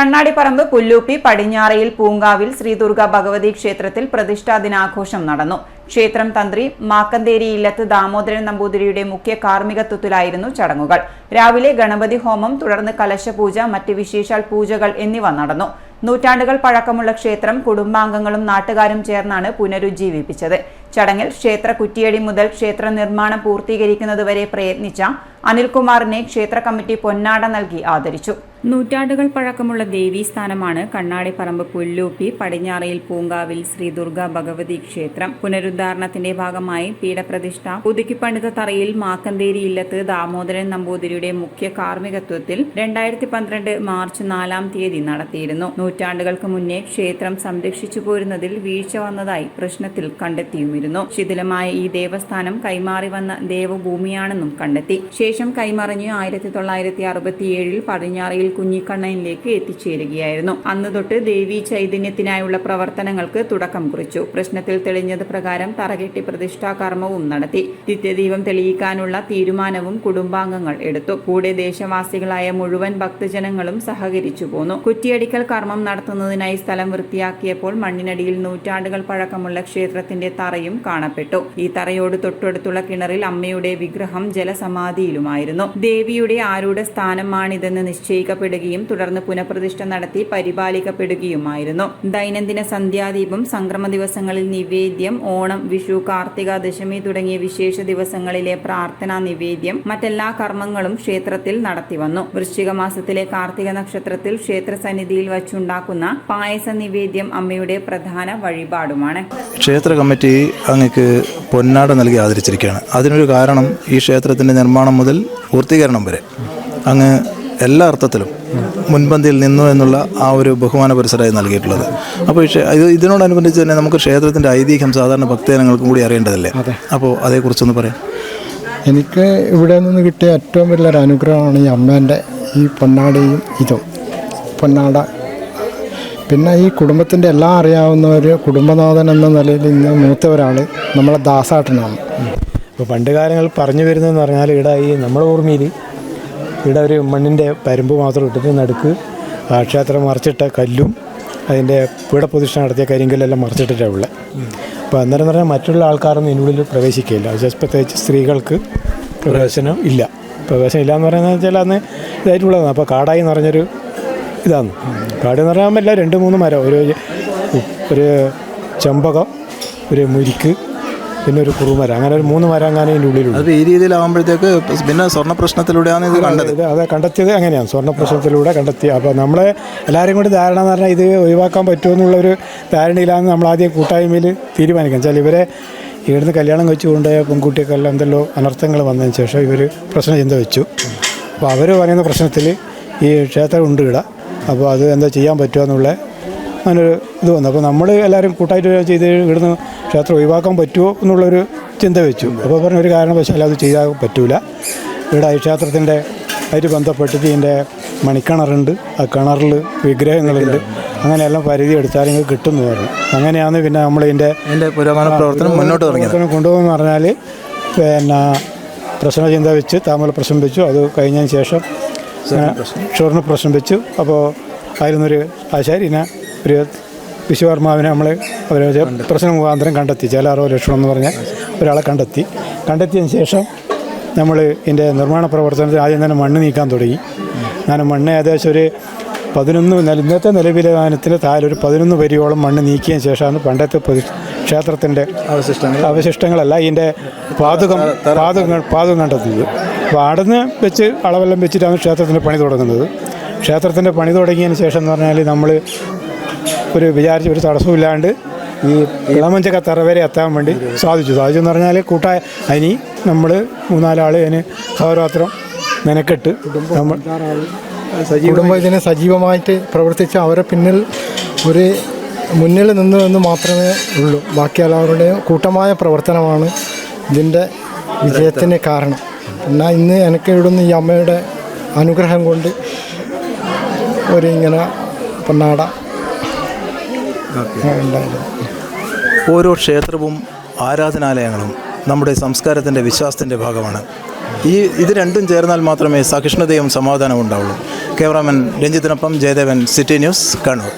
കണ്ണാടിപ്പറമ്പ് പുല്ലൂപ്പി പടിഞ്ഞാറയിൽ പൂങ്കാവിൽ ശ്രീ ദുർഗ ഭഗവതി ക്ഷേത്രത്തിൽ പ്രതിഷ്ഠാ ദിനാഘോഷം നടന്നു. ക്ഷേത്രം തന്ത്രി മാക്കന്തേരി ഇല്ലത്ത് ദാമോദരൻ നമ്പൂതിരിയുടെ മുഖ്യ കാർമ്മികത്വത്തിലായിരുന്നു ചടങ്ങുകൾ. രാവിലെ ഗണപതി ഹോമം, തുടർന്ന് കലശപൂജ, മറ്റ് വിശേഷാൽ പൂജകൾ എന്നിവ നടന്നു. നൂറ്റാണ്ടുകൾ പഴക്കമുള്ള ക്ഷേത്രം കുടുംബാംഗങ്ങളും നാട്ടുകാരും ചേർന്നാണ് പുനരുജ്ജീവിപ്പിച്ചത്. ചടങ്ങിൽ ക്ഷേത്ര കുറ്റിയടി മുതൽ ക്ഷേത്ര നിർമ്മാണം പൂർത്തീകരിക്കുന്നതുവരെ പ്രയത്നിച്ച അനിൽകുമാറിനെ ക്ഷേത്ര കമ്മിറ്റി പൊന്നാട നൽകി ആദരിച്ചു. നൂറ്റാണ്ടുകൾ പഴക്കമുള്ള ദേവീസ്ഥാനമാണ് കണ്ണാടിപ്പറമ്പ് പുല്ലൂപ്പി പടിഞ്ഞാറയിൽ പൂങ്കാവിൽ ശ്രീ ദുർഗ ഭഗവതി ക്ഷേത്രം. പുനരുദ്ധാരണത്തിന്റെ ഭാഗമായി പീഠപ്രതിഷ്ഠ പുതുക്കിപ്പണിത തറയിൽ മാക്കന്തേരി ഇല്ലത്ത് ദാമോദരൻ നമ്പൂതിരിയുടെ മുഖ്യ കാർമ്മികത്വത്തിൽ 2012 മാർച്ച് 4-ാം തീയതി നടത്തിയിരുന്നു. നൂറ്റാണ്ടുകൾക്ക് മുന്നേ ക്ഷേത്രം സംരക്ഷിച്ചു പോരുന്നതിൽ വീഴ്ച വന്നതായി പ്രശ്നത്തിൽ കണ്ടെത്തിയുമിരുന്നു. ശിഥിലമായ ഈ ദേവസ്ഥാനം കൈമാറി വന്ന ദേവഭൂമിയാണെന്നും കണ്ടെത്തി. ശേഷം കൈമറിഞ്ഞ് 1967 പടിഞ്ഞാറയിൽ കുഞ്ഞിക്കണ്ണനിലേക്ക് എത്തിച്ചേരുകയായിരുന്നു. അന്ന് തൊട്ട് ദേവീ ചൈതന്യത്തിനായുള്ള പ്രവർത്തനങ്ങൾക്ക് തുടക്കം കുറിച്ചു. പ്രശ്നത്തിൽ തെളിഞ്ഞത് പ്രകാരം തറകെട്ടി പ്രതിഷ്ഠാ കർമ്മവും നടത്തി. നിത്യദീപം തെളിയിക്കാനുള്ള തീരുമാനവും കുടുംബാംഗങ്ങൾ എടുത്തു. കൂടെ ദേശവാസികളായ മുഴുവൻ ഭക്തജനങ്ങളും സഹകരിച്ചു പോന്നു. കുറ്റിയടിക്കൽ കർമ്മം നടത്തുന്നതിനായി സ്ഥലം വൃത്തിയാക്കിയപ്പോൾ മണ്ണിനടിയിൽ നൂറ്റാണ്ടുകൾ പഴക്കമുള്ള ക്ഷേത്രത്തിന്റെ തറയും കാണപ്പെട്ടു. ഈ തറയോട് തൊട്ടടുത്തുള്ള കിണറിൽ അമ്മയുടെ വിഗ്രഹം ജലസമാധിയിലുമായിരുന്നു. ദേവിയുടെ ആരുടെ സ്ഥാനമാണിതെന്ന് നിശ്ചയിക്കപ്പെടുകയും തുടർന്ന് പുനഃപ്രതിഷ്ഠ നടത്തി പരിപാലിക്കപ്പെടുകയുമായിരുന്നു. ദൈനംദിന സന്ധ്യാദീപം, സംക്രമ ദിവസങ്ങളിൽ നിവേദ്യം, ഓണം, വിഷു, കാർത്തിക, ദശമി തുടങ്ങിയ വിശേഷ ദിവസങ്ങളിലെ പ്രാർത്ഥനാ നിവേദ്യം, മറ്റെല്ലാ കർമ്മങ്ങളും ക്ഷേത്രത്തിൽ നടത്തിവന്നു. വൃശ്ചിക മാസത്തിലെ കാർത്തിക നക്ഷത്രത്തിൽ ക്ഷേത്ര സന്നിധിയിൽ വച്ചുണ്ടാക്കുന്ന പായസ നിവേദ്യം അമ്മയുടെ പ്രധാന വഴിപാടുമാണ്. ക്ഷേത്ര കമ്മിറ്റി അങ്ങക്ക് പൊന്നാട നൽകി ആദരിച്ചിരിക്കുകയാണ്. അതിനൊരു കാരണം ഈ ക്ഷേത്രത്തിന്റെ നിർമ്മാണം മുതൽ പൂർത്തീകരണം വരെ അങ്ങ് എല്ലാ അർത്ഥത്തിലും മുൻപന്തിയിൽ നിന്നു എന്നുള്ള ആ ഒരു ബഹുമാന പുരസ്സരമായി നൽകിയിട്ടുള്ളത്. അപ്പോൾ ഇതിനോടനുബന്ധിച്ച് തന്നെ നമുക്ക് ക്ഷേത്രത്തിൻ്റെ ഐതിഹ്യം സാധാരണ ഭക്തജനങ്ങൾക്കും കൂടി അറിയേണ്ടതല്ലേ? അപ്പോൾ അതേക്കുറിച്ചൊന്ന് പറയാം. എനിക്ക് ഇവിടെ നിന്ന് കിട്ടിയ ഏറ്റവും വലിയൊരു അനുഗ്രഹമാണ് ഈ അമ്മേൻ്റെ ഈ പൊന്നാടയും ഇതും. പൊന്നാട പിന്നെ ഈ കുടുംബത്തിൻ്റെ എല്ലാം അറിയാവുന്ന ഒരു കുടുംബനാഥൻ എന്ന നിലയിൽ ഇന്ന് മൂത്ത ഒരാൾ നമ്മളെ ദാസാട്ടനാണ്. ഇപ്പോൾ പണ്ട് കാലങ്ങൾ പറഞ്ഞു വരുന്നതെന്ന് പറഞ്ഞാൽ ഇവിടെ ഈ നമ്മുടെ ഓർമ്മയിൽ ഇവിടെ ഒരു മണ്ണിൻ്റെ പരമ്പ് മാത്രം ഇട്ടിട്ട് നടുക്ക് ആ ക്ഷേത്രം മറച്ചിട്ട കല്ലും അതിൻ്റെ പീഠപ്രതിഷ്ഠ നടത്തിയ കരിങ്കല്ലെല്ലാം മറച്ചിട്ടിട്ടാണ് ഉള്ളത്. അപ്പോൾ അന്നേരം പറഞ്ഞാൽ മറ്റുള്ള ആൾക്കാരൊന്നും ഇതിനുള്ളിൽ പ്രവേശിക്കുകയില്ല. പ്രത്യേകിച്ച് സ്ത്രീകൾക്ക് പ്രവേശനം ഇല്ല. പ്രവേശനം ഇല്ല എന്ന് പറയുന്നത് വെച്ചാൽ അന്ന് ഇതായിട്ടുള്ളതാണ്. അപ്പോൾ കാടായി എന്ന് പറഞ്ഞൊരു ഇതാണ്. കാട് എന്ന് പറഞ്ഞാൽ എല്ലാം 2-3 മരം, ഒരു ചെമ്പകം, ഒരു മുരിക്ക്, പിന്നെ ഒരു കുറുമരം, അങ്ങനെ ഒരു 3 മരം അങ്ങനെ ഇതിൻ്റെ ഉള്ളിലുണ്ട്. അത് ഈ രീതിയിലാകുമ്പോഴത്തേക്ക് പിന്നെ സ്വർണ്ണ പ്രശ്നത്തിലൂടെയാണ് ഇത് കണ്ടത്. അതെ, കണ്ടെത്തിയത് അങ്ങനെയാണ്, സ്വർണ്ണ പ്രശ്നത്തിലൂടെ കണ്ടെത്തി. അപ്പോൾ നമ്മളെ എല്ലാവരും കൂടി ധാരണ എന്ന് പറഞ്ഞാൽ ഇത് ഒഴിവാക്കാൻ പറ്റുമോ എന്നുള്ളൊരു ധാരണയിലാണ് നമ്മൾ ആദ്യം കൂട്ടായ്മയിൽ തീരുമാനിക്കുക. വെച്ചാൽ ഇവരെ ഇവിടുന്ന് കല്യാണം കഴിച്ചു കൊണ്ടുപോയ പെൺകുട്ടികൾക്കെല്ലാം എന്തെല്ലോ അനർത്ഥങ്ങൾ വന്നതിന് ശേഷം ഇവർ പ്രശ്ന ചിന്ത വെച്ചു. അപ്പോൾ അവർ പറയുന്ന പ്രശ്നത്തിൽ ഈ ക്ഷേത്രം ഉണ്ട് ഇവിടെ, അപ്പോൾ അത് എന്താ ചെയ്യാൻ പറ്റുമോ എന്നുള്ള അങ്ങനൊരു ഇത് വന്നു. അപ്പോൾ നമ്മൾ എല്ലാവരും കൂട്ടായിട്ട് ചെയ്ത് ഇവിടുന്ന് ക്ഷേത്രം ഒഴിവാക്കാൻ പറ്റുമോ എന്നുള്ളൊരു ചിന്ത വെച്ചു. അപ്പോൾ പറഞ്ഞ ഒരു കാരണവശാലും അത് ചെയ്യാൻ പറ്റൂല. ഇവിടെ ഈ ക്ഷേത്രത്തിൻ്റെ ആയിട്ട് ബന്ധപ്പെട്ടിട്ട് ഇതിൻ്റെ മണിക്കിണറുണ്ട്, ആ കിണറിൽ വിഗ്രഹങ്ങളുണ്ട്, അങ്ങനെയെല്ലാം പരിധി എടുത്താൽ നിങ്ങൾക്ക് കിട്ടുമെന്ന് പറഞ്ഞു. അങ്ങനെയാണ് പിന്നെ നമ്മൾ ഇതിൻ്റെ പുരോഗമന പ്രവർത്തനം മുന്നോട്ട് കൊണ്ടുപോകുമെന്ന് പറഞ്ഞാൽ പിന്നെ പ്രശ്ന ചിന്ത വെച്ച് താമര പ്രശ്നം വെച്ചു. അത് കഴിഞ്ഞതിന് ശേഷം ക്ഷോർണ പ്രശ്നം വെച്ചു. അപ്പോൾ അതിലൊന്നൊരു ആശാരിനെ ഒരു വിശ്വകർമാവിനെ നമ്മൾ ഒരു പ്രശ്ന മുഖാന്തരം കണ്ടെത്തി. ചേലാറോ ലക്ഷണം എന്ന് പറഞ്ഞാൽ ഒരാളെ കണ്ടെത്തിയതിന് ശേഷം നമ്മൾ ഇതിൻ്റെ നിർമ്മാണ പ്രവർത്തനത്തിൽ ആദ്യം തന്നെ മണ്ണ് നീക്കാൻ തുടങ്ങി. അങ്ങനെ മണ്ണ് ഏകദേശം ഒരു 11 ഇന്നത്തെ നിലവിലെ ഗാനത്തിന് താഴെ ഒരു 11 വരിയോളം മണ്ണ് നീക്കിയതിന് ശേഷമാണ് പണ്ടത്തെ ക്ഷേത്രത്തിൻ്റെ അവശിഷ്ടങ്ങളല്ല ഇതിൻ്റെ പാതകം കണ്ടെത്തിയത്. അപ്പോൾ അവിടുന്ന് വെച്ച് അളവെല്ലാം വെച്ചിട്ടാണ് ക്ഷേത്രത്തിൻ്റെ പണി തുടങ്ങുന്നത്. ക്ഷേത്രത്തിൻ്റെ പണി തുടങ്ങിയതിന് ശേഷം എന്ന് പറഞ്ഞാൽ നമ്മൾ ഒരു തടസ്സമില്ലാണ്ട് ഈ ഇളമഞ്ചക്ക തറ വരെ എത്താൻ വേണ്ടി സാധിച്ചു എന്ന് പറഞ്ഞാൽ അതിന് നമ്മൾ 3-4 ആൾ അതിന് സൗരാത്രം മെനക്കെട്ട് നമ്മൾ കുടുംബം ഇതിനെ സജീവമായിട്ട് പ്രവർത്തിച്ച് അവരെ മുന്നിൽ നിന്ന് മാത്രമേ ഉള്ളൂ. ബാക്കി എല്ലാവരുടെയും കൂട്ടമായ പ്രവർത്തനമാണ് ഇതിൻ്റെ വിജയത്തിന് കാരണം. എന്നാൽ ഇന്ന് എനിക്ക് ഇവിടുന്ന് ഈ അമ്മയുടെ അനുഗ്രഹം കൊണ്ട് ഇങ്ങനെ പൊന്നാട ഉണ്ടായിരുന്നു. ഓരോ ക്ഷേത്രവും ആരാധനാലയങ്ങളും നമ്മുടെ സംസ്കാരത്തിൻ്റെ വിശ്വാസത്തിൻ്റെ ഭാഗമാണ്. ഇത് രണ്ടും ചേർന്നാൽ മാത്രമേ സഹിഷ്ണുതയും സമാധാനവും ഉണ്ടാവുള്ളൂ. ക്യാമറാമാൻ രഞ്ജിത്തിനൊപ്പം ജയദേവൻ, സിറ്റി ന്യൂസ്, കണ്ണൂർ.